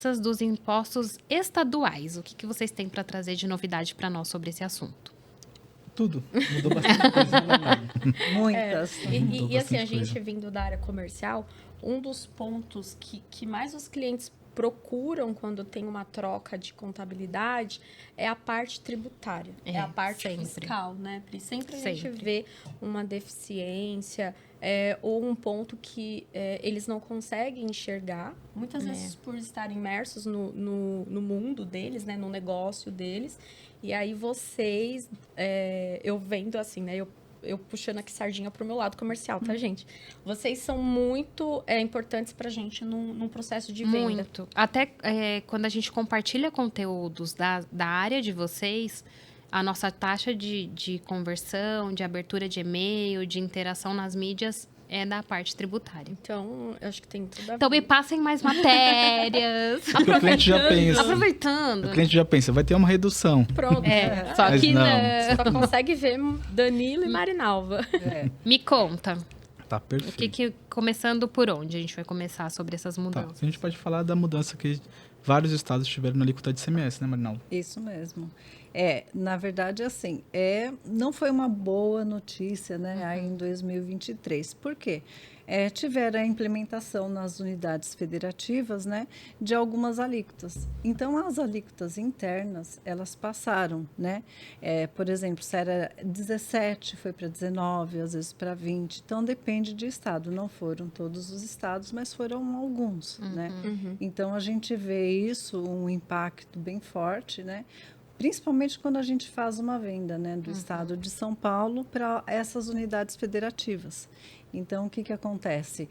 especialistas dos impostos estaduais. O que vocês têm para trazer de novidade para nós sobre esse assunto? Tudo. Mudou bastante coisa, na verdade. Muitas. E assim, a gente vindo da área comercial, um dos pontos que mais os clientes procuram quando tem uma troca de contabilidade é a parte tributária, é a parte fiscal, né? Sempre a gente vê uma deficiência ou um ponto que eles não conseguem enxergar, muitas vezes por estar imersos no mundo deles, né? No negócio deles. E aí vocês, eu vendo assim, né? Eu puxando aqui sardinha pro meu lado comercial, tá, gente? Vocês são muito importantes pra gente num processo de venda. Muito. Até quando a gente compartilha conteúdos da área de vocês, a nossa taxa de conversão, de abertura de e-mail, de interação nas mídias é da parte tributária. Então, eu acho que tem tudo a ver. Então, me passem mais matérias. Porque o cliente já pensa. Aproveitando. O cliente já pensa, vai ter uma redução. Pronto. Só que não. Só consegue ver Danilo e Marinalva. Me conta. Tá perfeito. Começando por onde a gente vai começar sobre essas mudanças? A gente pode falar da mudança que vários estados tiveram na alíquota de ICMS, né, Marinalva? Isso mesmo. Na verdade, assim, não foi uma boa notícia, né, aí em 2023. Por quê? Tiveram a implementação nas unidades federativas, né, de algumas alíquotas. Então, as alíquotas internas, elas passaram, né? Por exemplo, se era 17, foi para 19, às vezes para 20. Então, depende de estado. Não foram todos os estados, mas foram alguns, né? Então, a gente vê isso, um impacto bem forte, né? Principalmente quando a gente faz uma venda, né, do estado de São Paulo para essas unidades federativas. Então, o que acontece?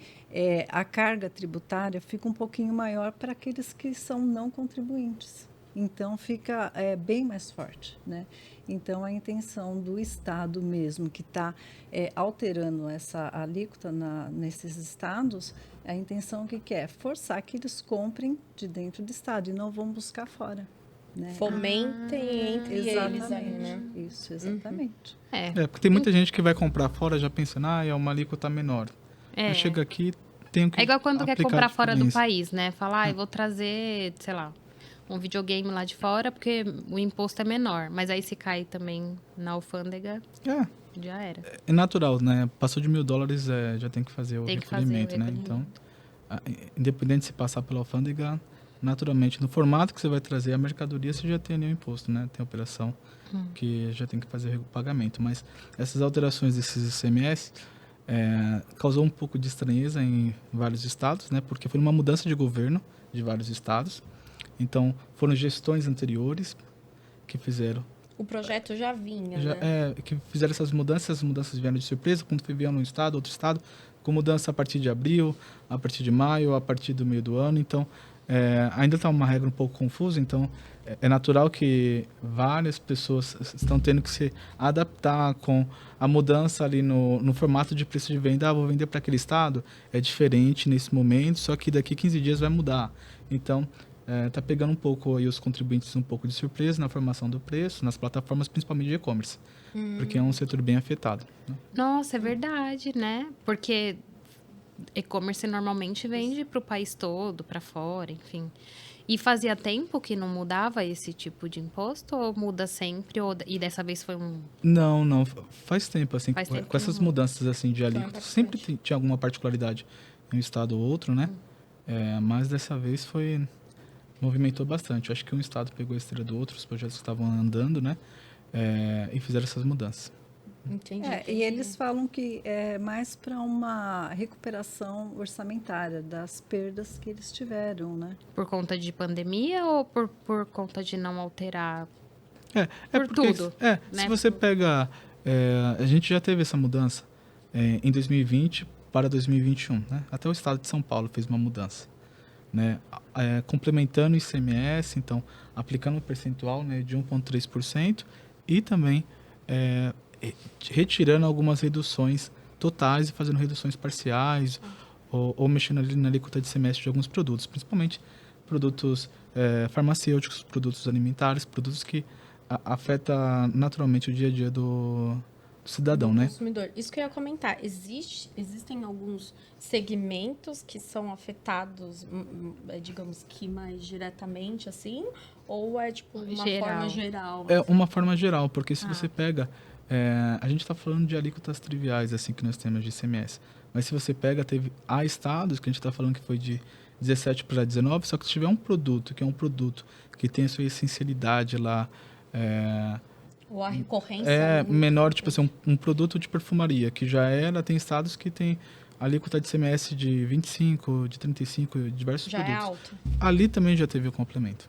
A carga tributária fica um pouquinho maior para aqueles que são não contribuintes. Então, fica bem mais forte, né? Então, a intenção do Estado mesmo, que está alterando essa alíquota nesses estados, a intenção que é? Forçar que eles comprem de dentro do Estado e não vão buscar fora. Né? Fomentem entre eles aí, né? Isso, exatamente. Porque tem muita gente que vai comprar fora já pensando, é uma alíquota menor. Mas chega aqui, tem que igual quando quer comprar fora do país, né? Falar, eu vou trazer, sei lá, um videogame lá de fora, porque o imposto é menor. Mas aí se cai também na alfândega, já era. É natural, né? Passou de $1.000, já tem que fazer o recolhimento, né? Então, independente de se passar pela alfândega, naturalmente, no formato que você vai trazer a mercadoria, você já tem ali o imposto, né? Tem a operação que já tem que fazer o pagamento. Mas essas alterações desses ICMS causou um pouco de estranheza em vários estados, né? Porque foi uma mudança de governo de vários estados. Então, foram gestões anteriores que fizeram. O projeto já vinha, né? Que fizeram essas mudanças vieram de surpresa, quando vieram num estado, outro estado, com mudança a partir de abril, a partir de maio, a partir do meio do ano. Então, ainda está uma regra um pouco confusa, então é natural que várias pessoas estão tendo que se adaptar com a mudança ali no formato de preço de venda. Vou vender para aquele estado, é diferente nesse momento, só que daqui 15 dias vai mudar. Então, está pegando um pouco aí os contribuintes um pouco de surpresa na formação do preço, nas plataformas, principalmente de e-commerce, porque é um setor bem afetado. Né? Nossa, é verdade, né? Porque e-commerce normalmente vende para o país todo, para fora, enfim. E fazia tempo que não mudava esse tipo de imposto? Ou muda sempre? E dessa vez foi um... Não. Faz tempo, assim. Tempo com essas mudanças, assim, de alíquota. Sempre tinha alguma particularidade em um estado ou outro, né? Mas dessa vez movimentou bastante. Eu acho que um estado pegou a esteira do outro, os projetos estavam andando, né? E fizeram essas mudanças. Entendi. E eles falam que é mais para uma recuperação orçamentária das perdas que eles tiveram, né? Por conta de pandemia ou por conta de não alterar? Por porque, tudo. Né? Se você pega... a gente já teve essa mudança em 2020 para 2021, né? Até o estado de São Paulo fez uma mudança, né? Complementando o ICMS, então, aplicando um percentual, né, de 1,3% e também... retirando algumas reduções totais e fazendo reduções parciais ou mexendo ali na alíquota de ICMS de alguns produtos, principalmente produtos farmacêuticos, produtos alimentares, produtos que afetam naturalmente o dia a dia cidadão, do né? consumidor. Isso que eu ia comentar. Existem alguns segmentos que são afetados, digamos que mais diretamente, assim? Ou é, tipo, uma forma geral? É assim? uma forma geral, porque se você pega... a gente está falando de alíquotas triviais, assim, que nós temos de ICMS. Mas se você pega, há estados que a gente está falando que foi de 17 para 19, só que se tiver um produto, que é um produto que tem a sua essencialidade lá... Ou a recorrência é muito menor, tipo assim, um produto de perfumaria, que já era, tem estados que tem alíquota de ICMS de 25, de 35, diversos já produtos. é alto. Ali também já teve o complemento.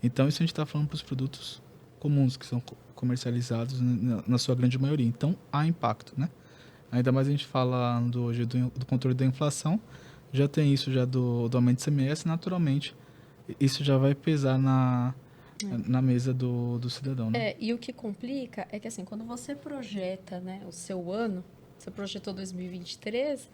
Então, isso a gente está falando para os produtos comuns, que são comercializados na sua grande maioria. Então, há impacto, né? Ainda mais a gente falando hoje do controle da inflação, já tem isso já do aumento de ICMS, naturalmente, isso já vai pesar na mesa do cidadão, né? E o que complica é que, assim, quando você projeta, né, o seu ano, você projetou 2023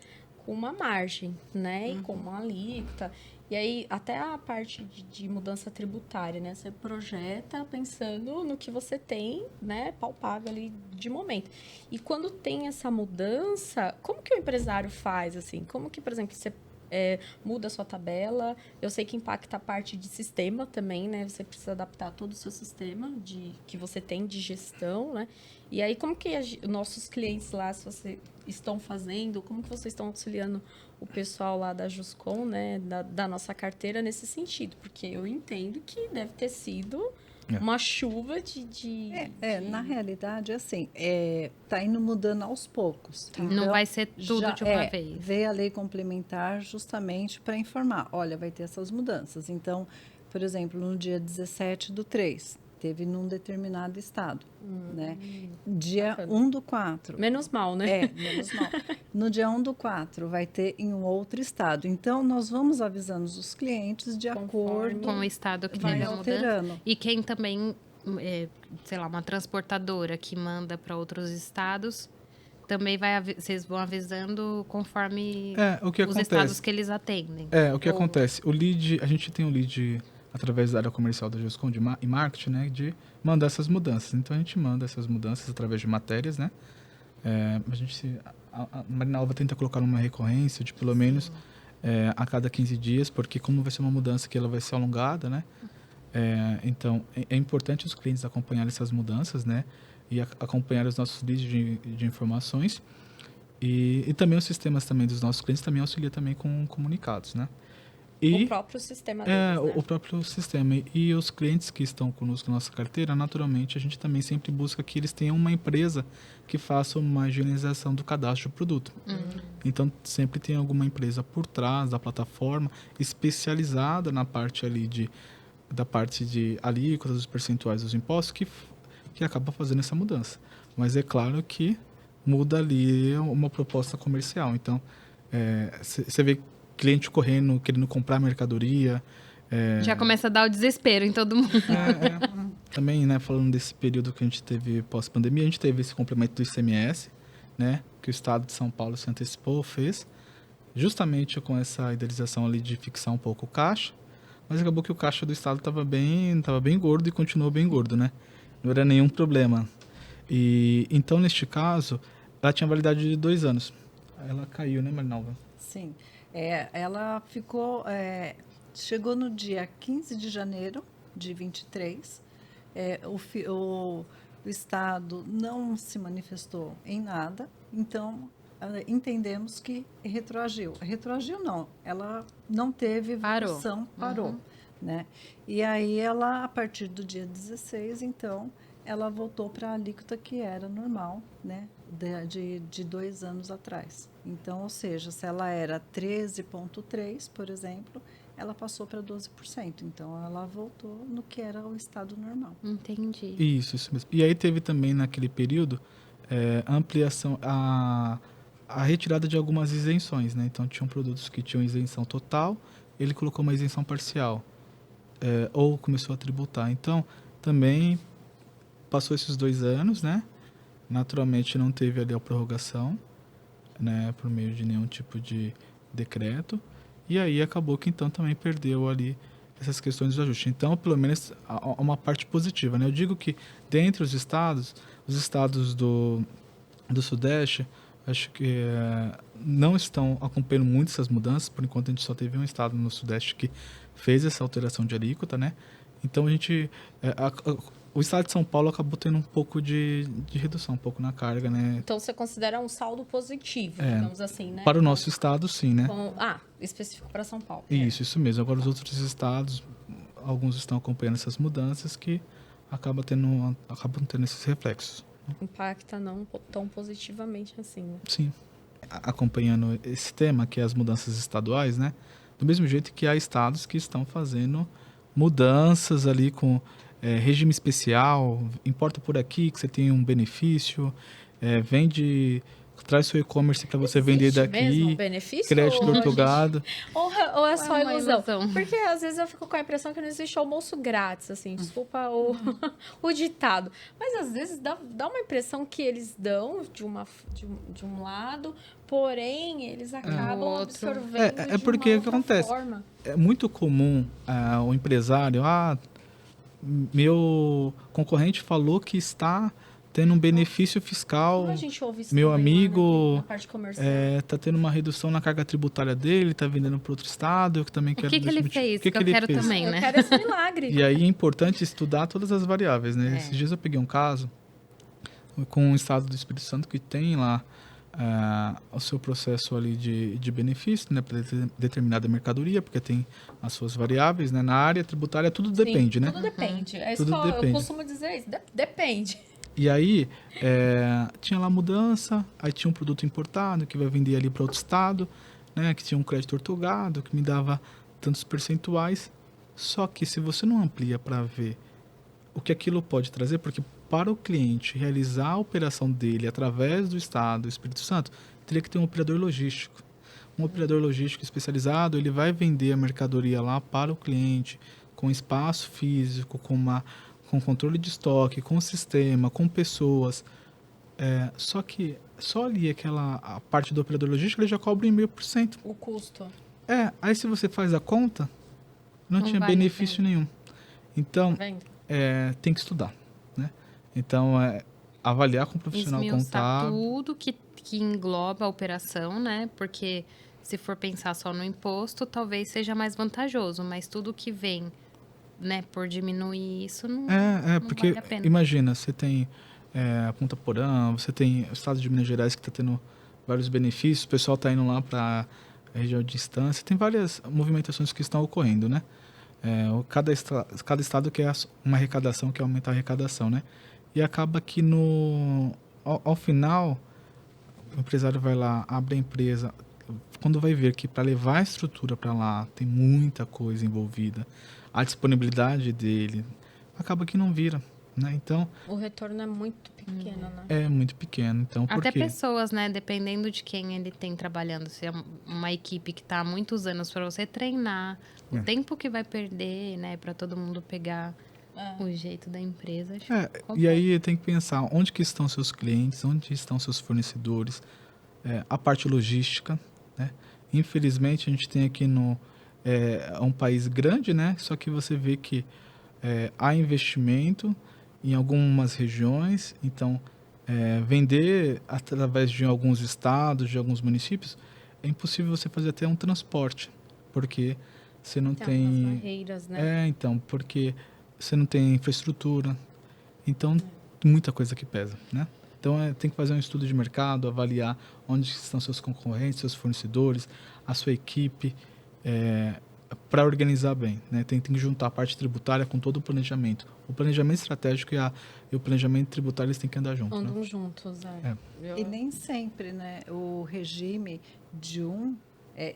com uma margem, né, e com uma alíquota, e aí até a parte de mudança tributária, né, você projeta pensando no que você tem, né, palpável ali de momento. E quando tem essa mudança, como que o empresário faz, assim? Como que, por exemplo, você muda a sua tabela? Eu sei que impacta a parte de sistema também, né? Você precisa adaptar todo o seu sistema que você tem de gestão, né? E aí, como que nossos clientes lá, se você estão fazendo, como que vocês estão auxiliando o pessoal lá da Juscom, né? Da nossa carteira nesse sentido? Porque eu entendo que deve ter sido uma chuva na realidade, assim, tá indo mudando aos poucos. Então, não vai ser tudo de uma vez. Veio a lei complementar justamente para informar, olha, vai ter essas mudanças. Então, por exemplo, no dia 17/3, teve num determinado estado, né? Dia 1/4. Menos mal, né? Menos mal. No dia 1/4 vai ter em um outro estado. Então, nós vamos avisando os clientes de acordo com o estado que vai teve a alterando. mudança. E quem também, sei lá, uma transportadora que manda para outros estados, também vocês vão avisando conforme os estados que eles atendem. O que acontece? O lead, a gente tem o lead através da área comercial da Juscom e marketing, né, de mandar essas mudanças. Então, a gente manda essas mudanças através de matérias, né? A Marinalva tenta colocar uma recorrência de pelo menos a cada 15 dias, porque como vai ser uma mudança que ela vai ser alongada, né? Então, é importante os clientes acompanharem essas mudanças, né? E acompanhar os nossos leads de informações. E também os sistemas também dos nossos clientes também auxilia também com comunicados, né? O próprio sistema deles, né? O próprio sistema. E os clientes que estão conosco na nossa carteira, naturalmente, a gente também sempre busca que eles tenham uma empresa que faça uma higienização do cadastro do produto. Então, sempre tem alguma empresa por trás da plataforma, especializada na parte ali da parte de alíquotas, dos percentuais dos impostos, que acaba fazendo essa mudança. Mas é claro que muda ali uma proposta comercial. Então, você vê cliente correndo, querendo comprar mercadoria. Já começa a dar o desespero em todo mundo. Também, né, falando desse período que a gente teve pós-pandemia, a gente teve esse complemento do ICMS, né, que o Estado de São Paulo se antecipou, fez, justamente com essa idealização ali de fixar um pouco o caixa, mas acabou que o caixa do Estado estava bem gordo e continuou bem gordo, né? Não era nenhum problema. E então, neste caso, ela tinha validade de 2 anos. Ela caiu, né, Marinalva? Sim. Ela ficou... chegou no dia 15 de janeiro de 23. O Estado não se manifestou em nada. Então, entendemos que retroagiu. Retroagiu não. Ela não teve evolução, parou. Né? E aí, ela, a partir do dia 16, então, ela voltou para a alíquota que era normal, né? De 2 anos atrás. Então, ou seja, se ela era 13,3%, por exemplo, ela passou para 12%. Então, ela voltou no que era o estado normal. Entendi. Isso mesmo. E aí teve também, naquele período, a ampliação, a retirada de algumas isenções, né? Então, tinham produtos que tinham isenção total, ele colocou uma isenção parcial, ou começou a tributar. Então, também passou esses 2 anos, né? Naturalmente não teve ali a prorrogação, né, por meio de nenhum tipo de decreto, e aí acabou que então também perdeu ali essas questões de ajuste. Então, pelo menos, há uma parte positiva, né? Eu digo que dentre os estados do Sudeste, acho que não estão acompanhando muito essas mudanças. Por enquanto, a gente só teve um estado no Sudeste que fez essa alteração de alíquota, né? Então, a gente... o estado de São Paulo acabou tendo um pouco de redução, um pouco na carga, né? Então, você considera um saldo positivo, digamos assim, né? Para o nosso estado, sim, né? Específico para São Paulo. Isso mesmo. Agora, os outros estados, alguns estão acompanhando essas mudanças que acabam tendo esses reflexos. Impacta não tão positivamente assim, né? Sim. Acompanhando esse tema, que é as mudanças estaduais, né? Do mesmo jeito que há estados que estão fazendo mudanças ali com regime especial, importa por aqui que você tem um benefício, traz seu e-commerce para você vender daqui. Mesmo benefício? Crédito ortogado. Ou é só ilusão? ilusão? Porque às vezes eu fico com a impressão que não existe almoço grátis, assim, desculpa o ditado. Mas às vezes dá uma impressão que eles dão de um lado, porém eles acabam absorvendo porque o que acontece? Forma. É muito comum o empresário, meu concorrente falou que está tendo um benefício fiscal. Como a gente ouve isso meu também amigo na parte comercial? Está tendo uma redução na carga tributária dele, está vendendo para outro estado, eu também quero... O que ele fez? Que eu quero também, né? Eu quero esse milagre. E aí é importante estudar todas as variáveis, né? Esses dias eu peguei um caso com o estado do Espírito Santo que tem lá o seu processo ali de benefício, né, para determinada mercadoria, porque tem as suas variáveis, né? Na área tributária tudo depende, né? Tudo depende. É isso Tudo que depende. eu costumo dizer isso. Depende. E aí, tinha lá mudança, aí tinha um produto importado que vai vender ali para outro estado, né, que tinha um crédito ortogado, que me dava tantos percentuais. Só que se você não amplia para ver o que aquilo pode trazer, porque para o cliente realizar a operação dele através do estado do Espírito Santo, teria que ter um operador logístico. Um operador logístico especializado, ele vai vender a mercadoria lá para o cliente, com espaço físico, com controle de estoque, com sistema, com pessoas. Só que só ali a parte do operador logístico ele já cobra 1,5%. O custo. Aí se você faz a conta, não tinha vale benefício nenhum. Então, Tá vendo? tem que estudar, né? Então, avaliar com o profissional Esmiuçar contábil. tudo que engloba a operação, né? Porque se for pensar só no imposto, talvez seja mais vantajoso, mas tudo que vem, né, por diminuir isso não porque vale a pena. imagina, você tem a Ponta Porã, você tem o estado de Minas Gerais que está tendo vários benefícios, o pessoal está indo lá para a região de distância, tem várias movimentações que estão ocorrendo, né? Cada estado quer uma arrecadação, quer aumentar a arrecadação, né? E acaba que ao final, o empresário vai lá, abre a empresa, quando vai ver que para levar a estrutura para lá tem muita coisa envolvida, a disponibilidade dele, acaba que não vira, né? Então, o retorno é muito pequeno, né? É muito pequeno, então por Até quê? pessoas, né? Dependendo de quem ele tem trabalhando. Se é uma equipe que está há muitos anos para você treinar, o tempo que vai perder, né? Para todo mundo pegar o jeito da empresa. Acho E aí tem que pensar onde que estão seus clientes, onde estão seus fornecedores, a parte logística, né? Infelizmente a gente tem aqui um país grande, né? Só que você vê que há investimento em algumas regiões, então vender através de alguns estados, de alguns municípios, é impossível você fazer até um transporte, porque você não Tem algumas tem... barreiras, né? Então, porque você não tem infraestrutura, então muita coisa que pesa, né? Então tem que fazer um estudo de mercado, avaliar onde estão seus concorrentes, seus fornecedores, a sua equipe, para organizar bem, né? Tem que juntar a parte tributária com todo o planejamento. O planejamento estratégico e o planejamento tributário eles têm que andar juntos. Andam né? juntos, E nem sempre, né, o regime de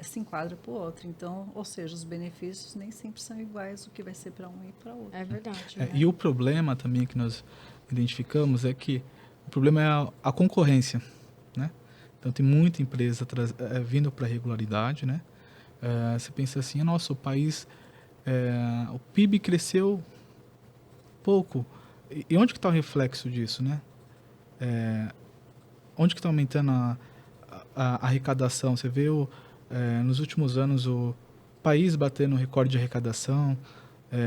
se enquadra para o outro. Então, ou seja, os benefícios nem sempre são iguais o que vai ser para um e para outro. É verdade. E o problema também que nós identificamos é que o problema é a concorrência, né? Então tem muita empresa vindo para a regularidade, né? Você pensa assim, nossa, o país, o PIB cresceu pouco. E onde que está o reflexo disso, né? Onde que está aumentando a arrecadação? Você vê nos últimos anos o país batendo recorde de arrecadação,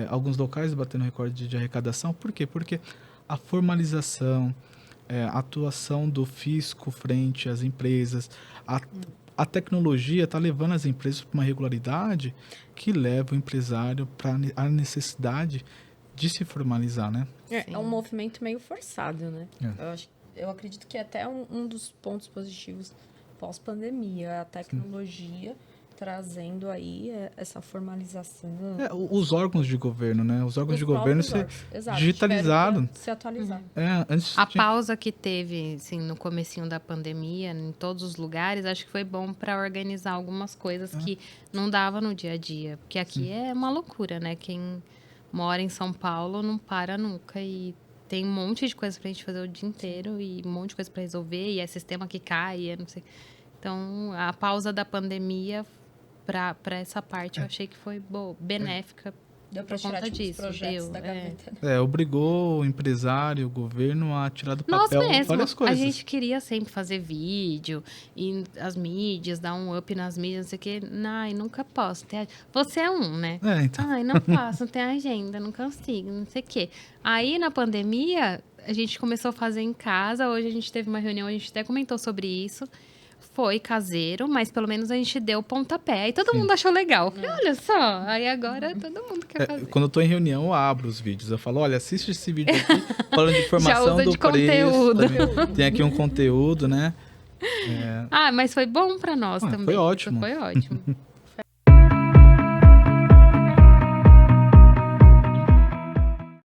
alguns locais batendo recorde de arrecadação. Por quê? Porque a formalização, a atuação do fisco frente às empresas, a tecnologia está levando as empresas para uma regularidade que leva o empresário para a necessidade de se formalizar, né? É um movimento meio forçado, né? É. Eu acredito que até um dos pontos positivos pós-pandemia, a tecnologia trazendo aí essa formalização. Os órgãos de governo, né? Os órgãos de governo ser Exato, digitalizado. tiveram que se atualizar. Antes A pausa que teve, assim, no comecinho da pandemia, em todos os lugares, acho que foi bom para organizar algumas coisas que não dava no dia a dia. Porque aqui é uma loucura, né? Quem mora em São Paulo não para nunca e tem um monte de coisa pra gente fazer o dia inteiro e um monte de coisa para resolver e é sistema que cai, e não sei. Então, a pausa da pandemia para essa parte eu achei que foi benéfica. Deu para tirar conta os disso, projetos da gaveta. Né? Obrigou o empresário, o governo a tirar do Nós papel mesmo, várias coisas. a gente queria sempre fazer vídeo e as mídias, dar um up nas mídias, não sei o quê. Ai, nunca posso. Você é um, né? Então. Ai, não posso, não tenho agenda, não consigo, não sei o quê. Aí, na pandemia, a gente começou a fazer em casa. Hoje a gente teve uma reunião, a gente até comentou sobre isso. Foi caseiro, mas pelo menos a gente deu o pontapé. Aí todo mundo achou legal. Falei, olha só, aí agora todo mundo quer fazer. Quando eu tô em reunião, eu abro os vídeos. Eu falo, olha, assiste esse vídeo aqui, falando de informação Já usa do de preço. conteúdo. Tem aqui um conteúdo, né? Mas foi bom pra nós também. Foi ótimo. Isso foi ótimo.